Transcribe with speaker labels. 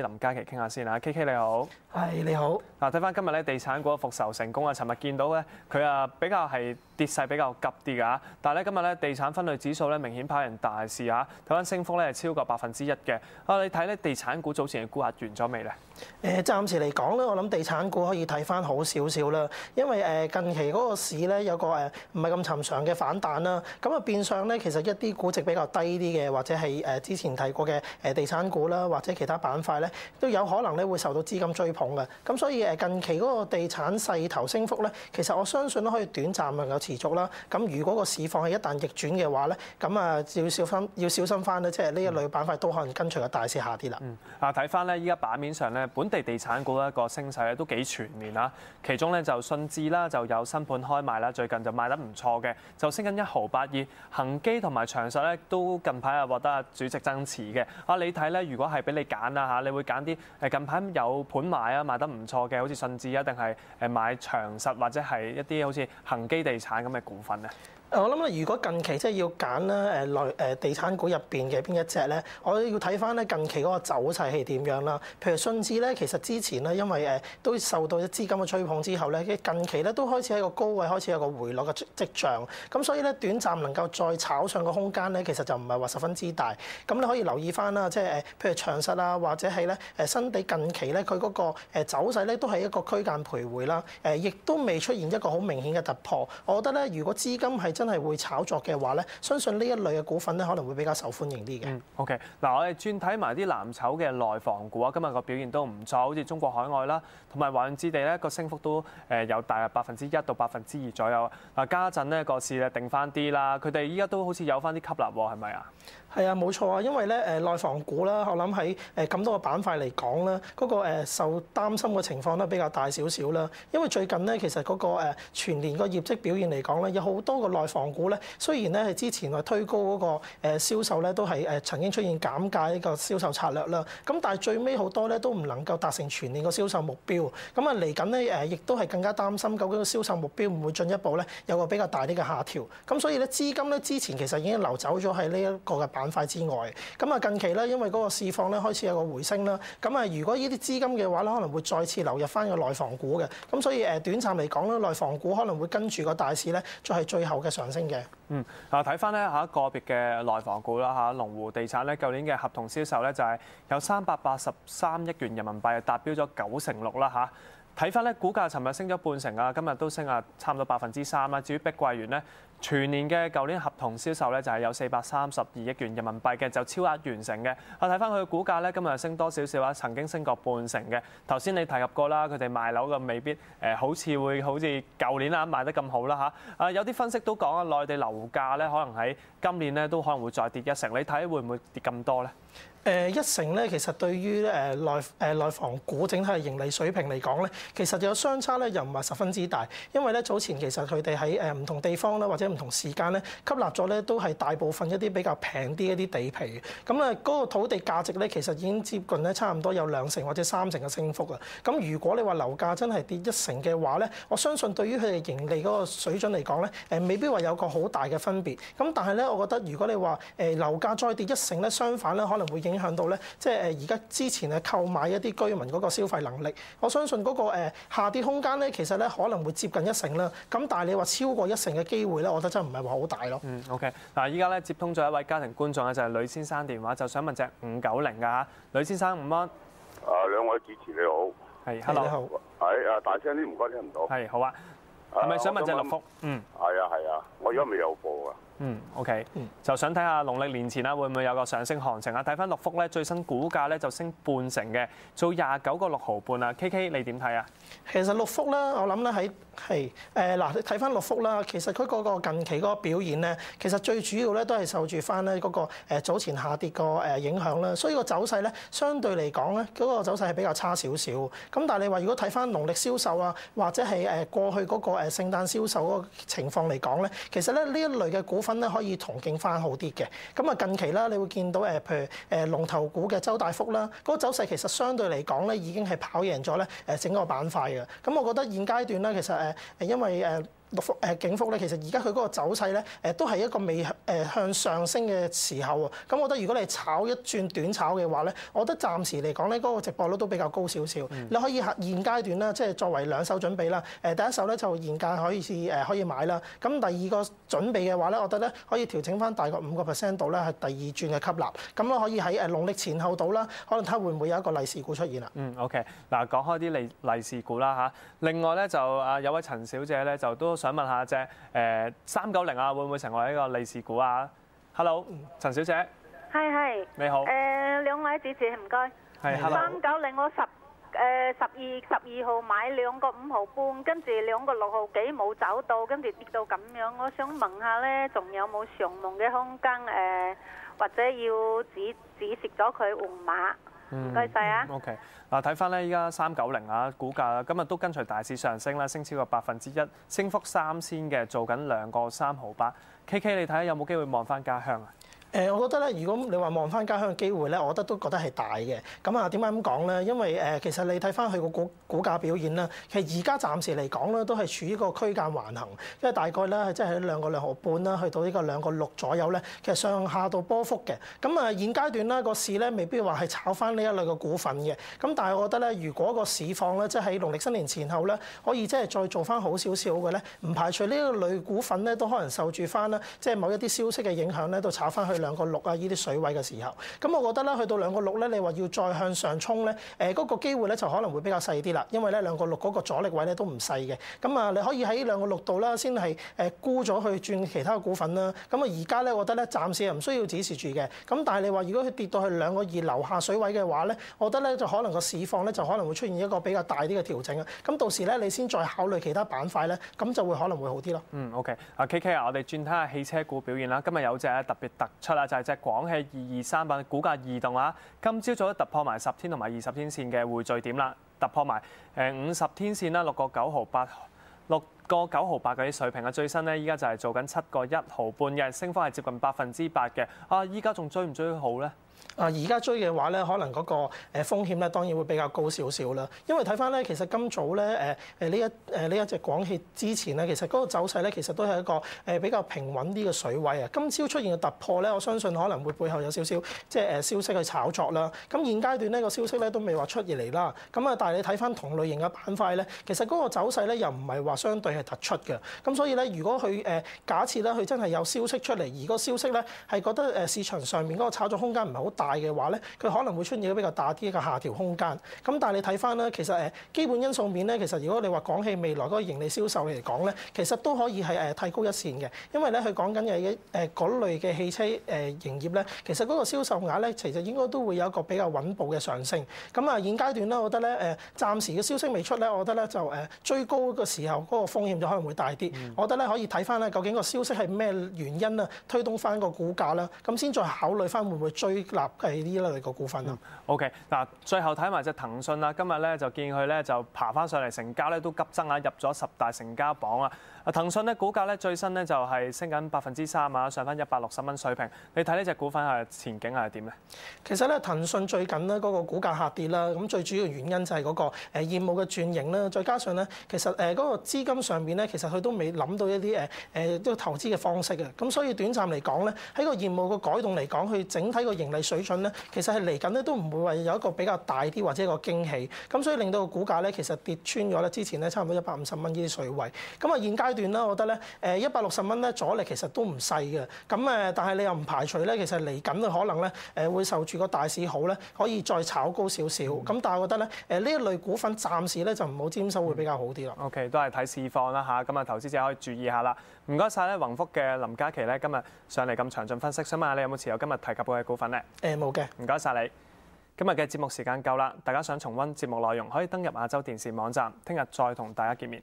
Speaker 1: 林嘉琪傾下先啊，KK 你好，
Speaker 2: 係你好。
Speaker 1: 嗱睇翻今日咧，地產股復仇成功啊！尋日見到咧，佢比較係跌勢比較急啲㗎，但係咧今日咧地產分類指數咧明顯跑贏大市嚇，睇翻升幅咧係超過1%嘅。你睇咧地產股早前嘅沽壓完咗未咧？
Speaker 2: 暫時嚟講咧，我諗地產股可以睇翻好少少啦，因為近期嗰個市咧有個唔係咁尋常嘅反彈啦，咁啊變相咧其實一啲估值比較低啲嘅，或者係之前提過嘅地產股啦，或者其他板塊咧都有可能咧會受到資金追捧嘅，咁所以近期嗰個地產勢頭升幅咧，其實我相信都可以短暫能夠持續啦。咁如果個市況係一旦逆轉嘅話咧，咁啊要小心翻咧，即係呢一類板塊都可能跟隨個大市下跌啦。
Speaker 1: 睇翻咧依家版面上咧，本地地產股一個升勢咧都幾全面啊。其中咧就信置啦，就有新盤開賣啦，最近就賣得唔錯嘅，就升緊1毫8。恒基同埋長實咧都近排獲得主席增持嘅。你睇咧，如果係俾你揀啦嚇，你會揀啲近排有盤賣啊，賣得唔錯嘅，好似信置啊，定係買長實或者係一啲好似恒基地產咁嘅股份咧？
Speaker 2: 我諗如果近期即係要揀咧地產股入邊嘅邊一隻咧，我要睇翻咧近期嗰個走勢係點樣啦。譬如信置咧，其實之前咧因為都受到啲資金嘅吹捧之後咧，近期咧都開始喺個高位開始有個回落嘅跡象。咁所以咧短暫能夠再炒上個空間咧，其實就唔係話十分之大。咁你可以留意翻啦，即係譬如長實啊，或者係咧新地近期咧佢嗰個走勢咧都係一個區間徘徊啦。亦都未出現一個好明顯嘅突破。我覺得咧，如果資金係真係會炒作嘅話咧，相信呢一類嘅股份咧可能會比較受歡迎啲嘅。
Speaker 1: OK， 嗱我哋轉睇埋啲藍籌嘅內房股啊，今日個表現都唔錯，好似中國海外啦，同埋華潤置地咧個升幅都有大約1%到2%左右。嗱家陣呢個市咧定翻啲啦，佢哋依家都好似有翻啲吸納喎，係咪啊？
Speaker 2: 係啊，冇錯啊，因為咧內房股啦，我諗喺咁多個板塊嚟講咧，嗰個受擔心嘅情況都比較大少少啦。因為最近咧其實嗰個全年個業績表現嚟講咧，有好多個內房股咧，雖然咧係之前話推高嗰個銷售咧，都係曾經出現減價呢個銷售策略啦。咁但係最尾好多咧都唔能夠達成全年個銷售目標。咁啊嚟緊咧亦都係更加擔心究竟個銷售目標會唔會進一步咧有個比較大啲嘅下調。咁所以咧資金咧之前其實已經流走咗喺呢一個嘅板塊之外。咁啊近期咧因為嗰個市況咧開始有個回升啦。咁啊如果呢啲資金嘅話咧，可能會再次流入翻個內房股嘅。咁所以短暫嚟講咧，內房股可能會跟住個大市咧，再係最後嘅上升嘅。
Speaker 1: 睇翻咧個別嘅內房股啦嚇，龍湖地產咧舊年嘅合同銷售咧就係有383億元人民幣，達標咗96%啦嚇。睇翻咧股價，尋日升咗半成啊，今日都升差唔多3%啦。至於碧桂園咧，全年嘅舊年合同銷售咧就係有432億元人民幣嘅，就超額完成嘅。睇翻佢嘅股價咧，今日升多少少啊，曾經升過半成嘅。頭先你提及過啦，佢哋賣樓嘅未必好似舊年啊賣得咁好啦嚇。有啲分析都講啊，內地樓價咧可能喺今年咧都可能會再跌1成，你睇會唔會跌咁多咧
Speaker 2: ？1成咧，其實對於內房股整體嘅盈利水平嚟講咧，其實有相差咧，又唔係十分之大。因為咧早前其實佢哋喺唔同地方啦，或者唔同時間咧，吸納咗咧都係大部分一啲比較平啲一啲地皮。咁啊嗰個土地價值咧，其實已經接近咧差唔多有2成或者3成嘅升幅啊。咁如果你話樓價真係跌1成嘅話咧，我相信對於佢哋盈利嗰個水準嚟講咧，未必話有個好大嘅分別。咁但係咧，我覺得如果你話樓價再跌1成咧，相反咧可能會影響到咧，即係而家之前購買一啲居民嗰個消費能力，我相信嗰個下跌空間咧，其實咧可能會接近1成啦。咁但係你話超過1成嘅機會咧，我覺得真係唔係話好大咯。
Speaker 1: OK。嗱，依家咧接通咗一位家庭觀眾咧，就係呂先生電話，就想問隻590㗎嚇。呂先生午安。
Speaker 3: 兩位主持你好。
Speaker 1: 係，hello。
Speaker 2: 你好。
Speaker 3: 係大聲啲，唔該聽唔到。
Speaker 1: 係，好啊。係咪想問隻六福？
Speaker 3: 係啊，我而家未有貨㗎。
Speaker 1: OK，就想睇下農曆年前啦，會唔會有個上升行情啊？睇翻六福咧，最新股價咧就升半成嘅，做29.6毫半啊。KK 你點睇啊？
Speaker 2: 其實六福啦，我諗咧嗱，你睇翻六福啦，其實佢嗰個近期嗰個表現咧，其實最主要咧都係受住翻咧嗰個早前下跌個影響啦，所以個走勢咧相對嚟講咧嗰個走勢係比較差少少。咁但係你話如果睇翻農曆銷售啊，或者係過去嗰個聖誕銷售嗰個情況嚟講咧，其實咧呢一類嘅股份咧可以同競翻好啲嘅。咁啊近期啦，你會見到譬如龍頭股嘅周大福啦，嗰個走勢其實相對嚟講咧已經係跑贏咗咧整個板塊嘅。咁我覺得現階段咧其實因為景福咧，其實而家佢嗰個走勢咧都係一個未向上升嘅時候喎。咁我覺得如果你炒一轉短炒嘅話咧，我覺得暫時嚟講咧嗰個值博率都比較高少少。你可以現階段啦，即係作為兩手準備啦。第一手咧就現價可以買啦。咁第二個準備嘅話咧，我覺得咧可以調整翻大概5%度咧係第二轉嘅吸納。咁咧可以喺農曆前後度啦，可能睇會唔會有一個利是股出現啦。
Speaker 1: OK。嗱，講開啲利是股啦嚇。另外咧就有位陳小姐咧就都想問下隻390啊，會唔會成為一個利是股啊 ？Hello， 陳小姐。
Speaker 4: 係。
Speaker 1: 你好。
Speaker 4: 兩位主持唔該。
Speaker 1: 係。
Speaker 4: 390我12號買2個5毫半，跟住2個6毫幾冇走到，跟住跌到咁樣。我想問下咧，仲有冇上望嘅空間？或者要止蝕咗佢換碼？唔該晒啊。
Speaker 1: OK。嗱，睇翻咧，依家390啊，股價今日都跟隨大市上升啦，升超過1%，升幅3仙嘅，做緊2個3毫8。KK， 你睇下有冇機會望翻家鄉啊？
Speaker 2: 我覺得咧，如果你話望翻家鄉嘅機會咧，我覺得都覺得係大嘅。咁啊，點解咁講咧？因為其實你睇翻佢個股價表現啦，其實而家暫時嚟講咧，都係處於個區間橫行，因為大概咧係即係喺2個2毫半啦，去到呢個2個6左右咧，其實上下到波幅嘅。咁啊，現階段咧個市咧未必話係炒翻呢一類嘅股份嘅。咁但係我覺得咧，如果個市況咧即係喺農曆新年前後咧，可以即係再做翻好少少嘅咧，唔排除呢一類股份咧都可能受住翻啦，即係某一啲消息嘅影響咧，都炒翻去2個6啊，呢啲水位嘅時候，咁我覺得咧，去到2個6咧，你話要再向上衝咧，嗰個機會咧就可能會比較細啲啦，因為咧2個6嗰個阻力位咧都唔細嘅。咁啊，你可以喺2個6度啦，先係沽咗去轉其他嘅股份啦。咁啊，而家咧，我覺得咧，暫時係唔需要止蝕住嘅。咁但係你話如果佢跌到去2個2樓下水位嘅話咧，我覺得咧就可能個市況咧就可能會出現一個比較大啲嘅調整啊。咁到時咧，你先再考慮其他板塊咧，咁就會可能會好啲咯。
Speaker 1: OK。KK 啊，我哋轉睇下汽車股表現啦。今日有隻特別突出啦，就係隻廣汽2238，股價異動啊！今朝早都突破埋10天同埋20天線嘅匯聚點啦，突破埋50天線啦，6個9毫8，6個9毫8嗰啲水平啊！最新咧，依家就係做緊7個1毫半嘅，升幅係接近8%嘅。依家仲追唔追好咧？
Speaker 2: 而家追嘅話咧，可能嗰個風險咧當然會比較高少少啦。因為睇翻咧，其實今早咧呢一隻廣汽之前咧，其實嗰個走勢咧其實都係一個比較平穩啲嘅水位啊。今朝出現嘅突破咧，我相信可能會背後有少少即係消息去炒作啦。咁現階段呢個消息咧都未話出現嚟啦。咁啊，但係你睇翻同類型嘅板塊咧，其實嗰個走勢咧又唔係話相對係突出嘅。咁所以咧，如果佢假設咧佢真係有消息出嚟，而個消息咧係覺得市場上面嗰個炒作空間唔係好大嘅話咧，佢可能會出現一個比較大啲嘅下調空間。咁但係你睇翻咧，其實基本因素面咧，其實如果你話廣汽未來嗰個盈利銷售嚟講咧，其實都可以係提高一線嘅，因為咧佢講緊嘅嗰類嘅汽車營業咧，其實嗰個銷售額咧，其實應該都會有一個比較穩步嘅上升。咁啊，現階段咧，我覺得咧暫時嘅消息未出咧，我覺得咧就追高嘅時候嗰個風險就可能會大啲。我覺得咧可以睇翻咧究竟個消息係咩原因啊推動翻個股價啦，咁先再考慮翻會唔會追納呢類個股份咯。
Speaker 1: OK。嗱，最後睇埋隻騰訊啦，今日咧就見佢咧就爬翻上嚟，成交咧都急增啊，入咗10大成交榜啊。騰訊咧股價咧最新咧就係升緊3%啊，上翻160蚊水平。你睇呢隻股份係前景係點咧？其
Speaker 2: 實咧騰訊最近咧嗰個股價下跌啦，咁最主要原因就係嗰個業務嘅轉型啦，再加上咧其實嗰個資金上邊咧其實佢都未諗到一啲都投資嘅方式嘅，咁所以短暫嚟講咧喺個業務嘅改動嚟講，佢整體個盈利水準咧其實係嚟緊咧都唔會話有一個比較大啲或者一個驚喜，咁所以令到個股價咧其實跌穿咗咧之前咧差唔多150蚊呢啲水位。咁啊現階段啦，我覺得咧160蚊咧阻力其實都唔細嘅。咁但係你又唔排除咧，其實嚟緊嘅可能咧會受住個大市好咧，可以再炒高少少。咁但係我覺得咧呢一類股份暫時咧就唔好沾手會比較好啲咯。
Speaker 1: OK， 都係睇市況啦嚇。咁啊投資者可以注意下啦。唔該晒咧，宏福嘅林嘉琪咧今日上嚟咁詳盡分析，想問下你有冇持有今日提及過嘅股份咧？
Speaker 2: 冇嘅。
Speaker 1: 唔該晒你。今日嘅節目時間夠啦，大家想重溫節目內容可以登入亞洲電視網站，聽日再同大家見面。